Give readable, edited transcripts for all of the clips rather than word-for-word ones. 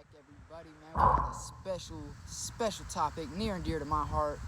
back, everybody, man. We got a special topic near and dear to my heart.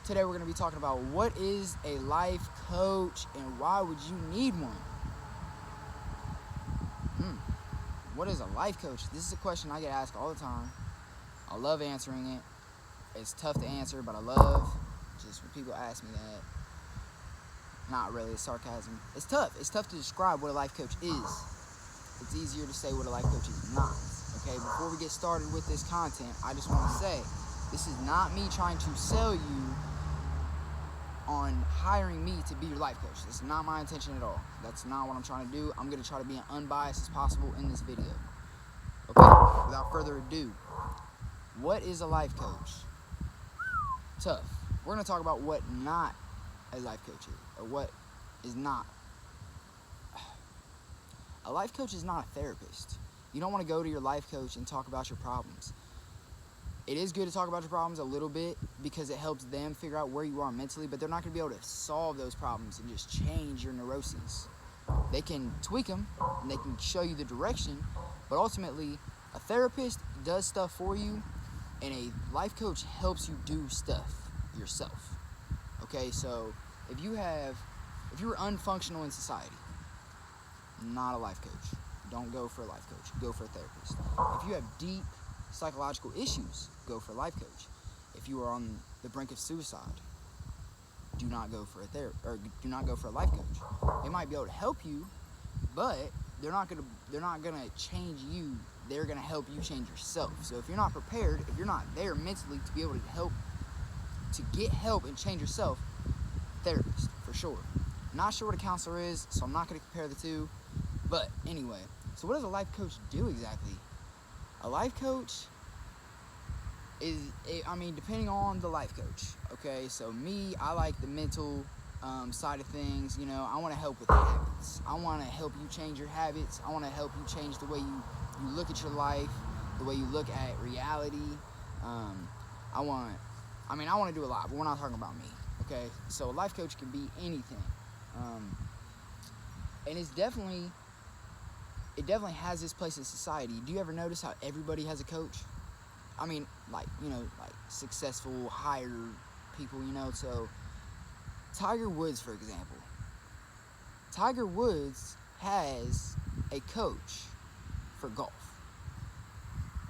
Today we're going to be talking about what is a life coach and why would you need one? What is a life coach? This is a question I get asked all the time. I love answering it. It's tough to answer, but I love just when people ask me that. Not really, it's sarcasm. It's tough. It's tough to describe what a life coach is. It's easier to say what a life coach is not. Okay, before we get started with this content, I just want to say, this is not me trying to sell you on hiring me to be your life coach. This is not my intention at all. That's not what I'm trying to do. I'm going to try to be as unbiased as possible in this video. Okay, without further ado, what is a life coach? Tough. We're going to talk about what not a life coach is, or what is not. A life coach is not a therapist. You don't want to go to your life coach and talk about your problems. It is good to talk about your problems a little bit because it helps them figure out where you are mentally, but they're not going to be able to solve those problems and just change your neuroses. They can tweak them and they can show you the direction, but ultimately a therapist does stuff for you and a life coach helps you do stuff yourself. Okay, so if you're unfunctional in society, not a life coach. Don't go for a life coach. Go for a therapist. If you have deep psychological issues, go for a life coach. If you are on the brink of suicide, do not go for do not go for a life coach. They might be able to help you, but they're not gonna change you. They're gonna help you change yourself. So if you're not prepared, if you're not there mentally to be able to get help and change yourself, therapist for sure. Not sure what a counselor is, so I'm not gonna compare the two. But anyway, so what does a life coach do exactly? A life coach is, depending on the life coach, okay? So me, I like the mental side of things, you know. I want to help with habits. I want to help you change your habits. I want to help you change the way you look at your life, the way you look at reality. I want to do a lot, but we're not talking about me, okay? So a life coach can be anything. And it definitely has its place in society. Do you ever notice how everybody has a coach? I mean, like successful, higher people, you know. So Tiger Woods, for example. Tiger Woods has a coach for golf.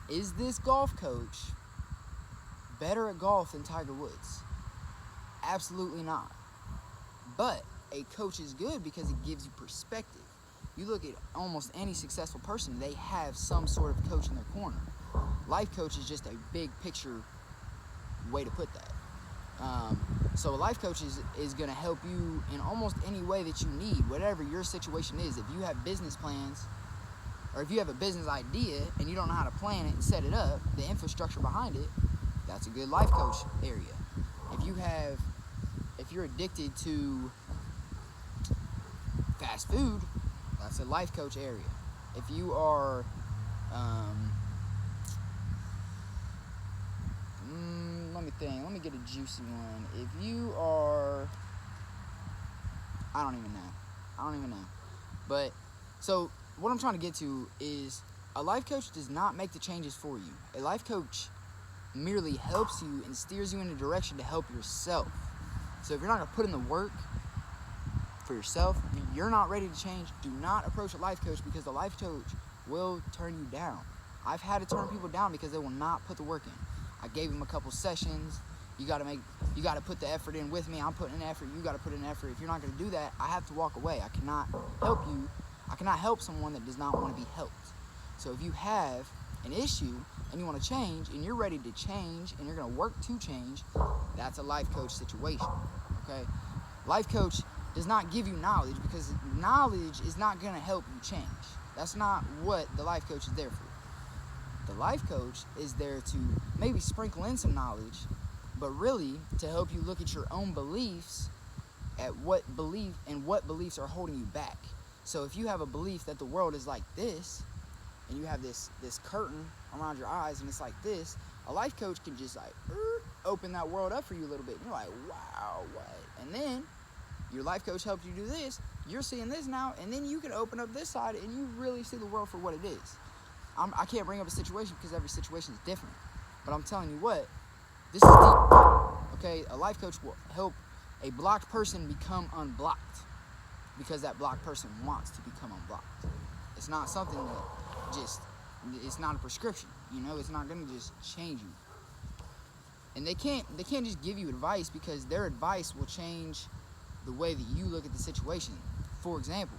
Is this golf coach better at golf than Tiger Woods? Absolutely not. But a coach is good because it gives you perspective. You look at almost any successful person, they have some sort of coach in their corner. Life coach is just a big picture way to put that. So a life coach is going to help you in almost any way that you need, whatever your situation is. If you have business plans, or if you have a business idea and you don't know how to plan it and set it up, the infrastructure behind it, that's a good life coach area. If you're addicted to fast food, that's a life coach area. If you are, let me get a juicy one. If you are, I don't even know. But, so, what I'm trying to get to is, a life coach does not make the changes for you. A life coach merely helps you and steers you in a direction to help yourself. So if you're not going to put in the work for yourself, you're not ready to change, do not approach a life coach because the life coach will turn you down. I've had to turn people down because they will not put the work in. I gave them a couple sessions. You got to put the effort in with me. I'm putting in effort. You got to put in effort. If you're not going to do that, I have to walk away. I cannot help you. I cannot help someone that does not want to be helped. So if you have an issue and you want to change and you're ready to change and you're going to work to change, that's a life coach situation, okay? Life coach does not give you knowledge because knowledge is not going to help you change. That's not what the life coach is there for. The life coach is there to maybe sprinkle in some knowledge, but really to help you look at your own beliefs, at what beliefs are holding you back. So if you have a belief that the world is like this, and you have this curtain around your eyes and it's like this, a life coach can just like open that world up for you a little bit. And you're like, wow, what? And then your life coach helped you do this, you're seeing this now, and then you can open up this side and you really see the world for what it is. I can't bring up a situation because every situation is different. But I'm telling you what, this is deep. Okay, a life coach will help a blocked person become unblocked because that blocked person wants to become unblocked. It's not something that it's not a prescription. It's not gonna just change you. And they can't just give you advice because their advice will change the way that you look at the situation. For example,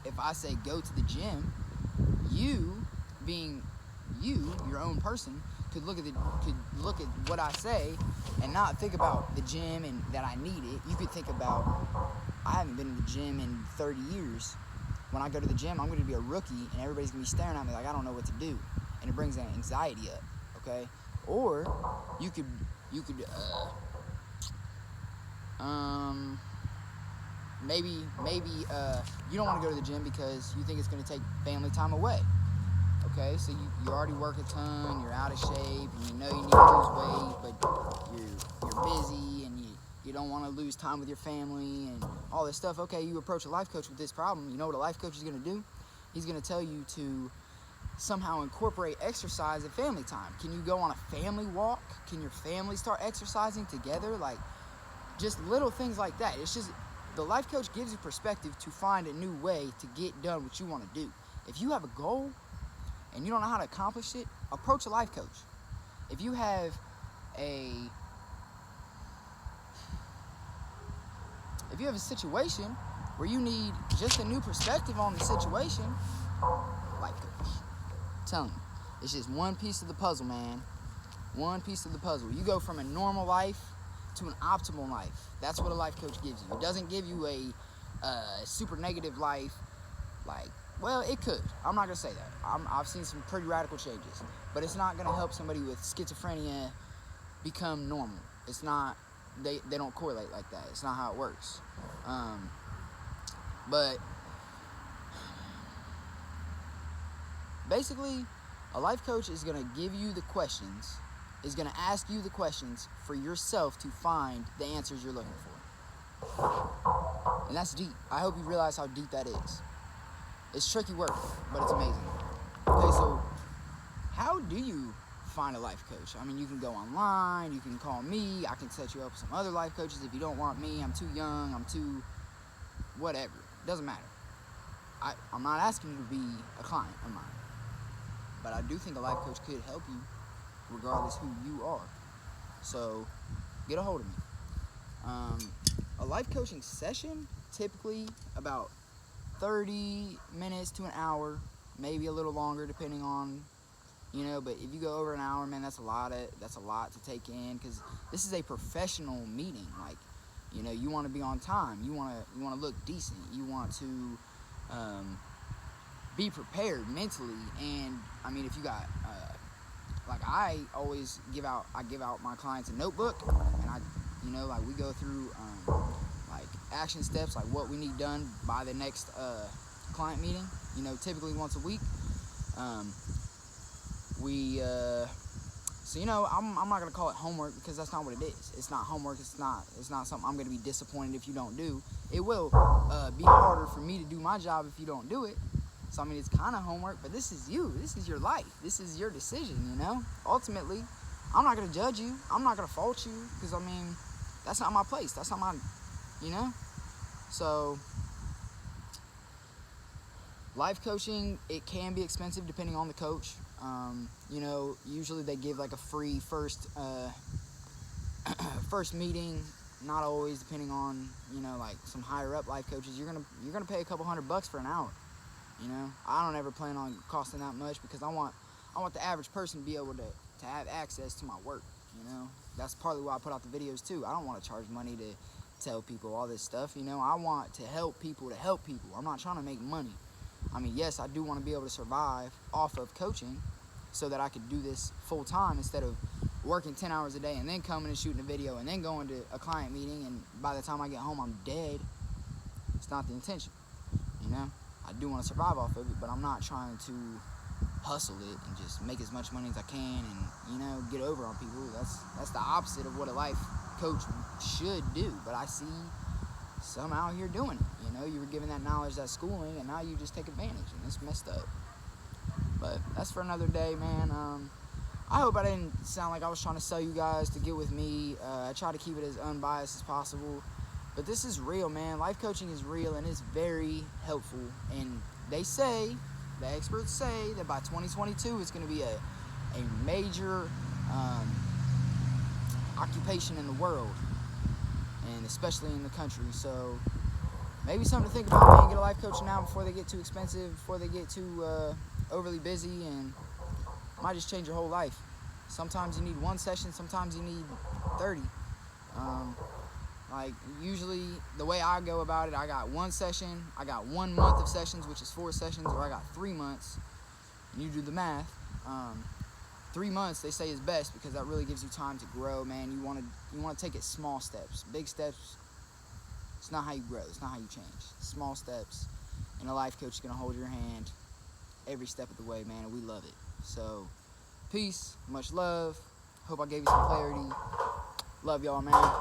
if I say go to the gym, you, being you, your own person, could look at what I say and not think about the gym and that I need it. You could think about, I haven't been to the gym in 30 years. When I go to the gym, I'm going to be a rookie and everybody's going to be staring at me like I don't know what to do. And it brings that anxiety up, okay? Or you could maybe you don't want to go to the gym because you think it's going to take family time away. Okay, so you already work a ton, you're out of shape, and you know you need to lose weight, but you're busy and you don't want to lose time with your family and all this stuff. Okay, you approach a life coach with this problem. You know what a life coach is going to do? He's going to tell you to somehow incorporate exercise at family time. Can you go on a family walk? Can your family start exercising together? Like, just little things like that. It's just, the life coach gives you perspective to find a new way to get done what you want to do. If you have a goal and you don't know how to accomplish it, approach a life coach. If you have a situation where you need just a new perspective on the situation, life coach. I'm telling you, it's just one piece of the puzzle, man. One piece of the puzzle. You go from a normal life to an optimal life. That's what a life coach gives you. It doesn't give you a super negative life. Like, well, it could. I'm not going to say that. I've seen some pretty radical changes. But it's not going to help somebody with schizophrenia become normal. It's not, they don't correlate like that. It's not how it works. But basically, a life coach is going to give you the questions, is going to ask you the questions for yourself to find the answers you're looking for. And that's deep. I hope you realize how deep that is. It's tricky work, but it's amazing. Okay, so how do you find a life coach? I mean, you can go online, you can call me, I can set you up with some other life coaches if you don't want me. I'm too young, I'm too whatever. It doesn't matter. I'm not asking you to be a client of mine. But I do think a life coach could help you regardless who you are. So get a hold of me. A life coaching session, typically about 30 minutes to an hour, maybe a little longer depending on, but if you go over an hour, man, that's a lot to take in, because this is a professional meeting. Like, you want to be on time, you want to look decent, you want to be prepared mentally. And I mean, if you got like I always give out my clients a notebook, and like we go through like action steps, like what we need done by the next client meeting, typically once a week. So I'm not gonna call it homework, because that's not what it is. It's not homework. It's not something I'm gonna be disappointed if you don't do. It will be harder for me to do my job if you don't do it. So I mean, it's kind of homework, but this is you. This is your life. This is your decision. Ultimately, I'm not gonna judge you. I'm not gonna fault you, because I mean, that's not my place. That's not my, So life coaching, it can be expensive depending on the coach. Usually they give like a free first meeting. Not always, depending on like some higher up life coaches. You're gonna pay a couple $100 for an hour. I don't ever plan on costing that much, because I want the average person to be able to have access to my work. That's partly why I put out the videos too. I don't want to charge money to tell people all this stuff. I want to help people. I'm not trying to make money. I mean, yes, I do want to be able to survive off of coaching so that I could do this full time instead of working 10 hours a day and then coming and shooting a video and then going to a client meeting, and by the time I get home I'm dead. It's not the intention. I do want to survive off of it, but I'm not trying to hustle it and just make as much money as I can and get over on people. That's the opposite of what a life coach should do. But I see some out here doing it. You were given that knowledge, that schooling, and now you just take advantage, and it's messed up. But But that's for another day, man. I hope I didn't sound like I was trying to sell you guys to get with me. I try to keep it as unbiased as possible. But this is real, man. Life coaching is real, and it's very helpful. And they say, the experts say, that by 2022, it's going to be a major occupation in the world, and especially in the country. So maybe something to think about, man. Get a life coach now before they get too expensive, before they get too overly busy, and might just change your whole life. Sometimes you need one session, sometimes you need 30. Like, usually the way I go about it, I got one session, I got 1 month of sessions, which is 4 sessions, or I got 3 months. And you do the math. 3 months, they say, is best, because that really gives you time to grow, man. You want to take it small steps. Big steps, it's not how you grow. It's not how you change. Small steps, and a life coach is going to hold your hand every step of the way, man, and we love it. So, peace, much love. Hope I gave you some clarity. Love y'all, man.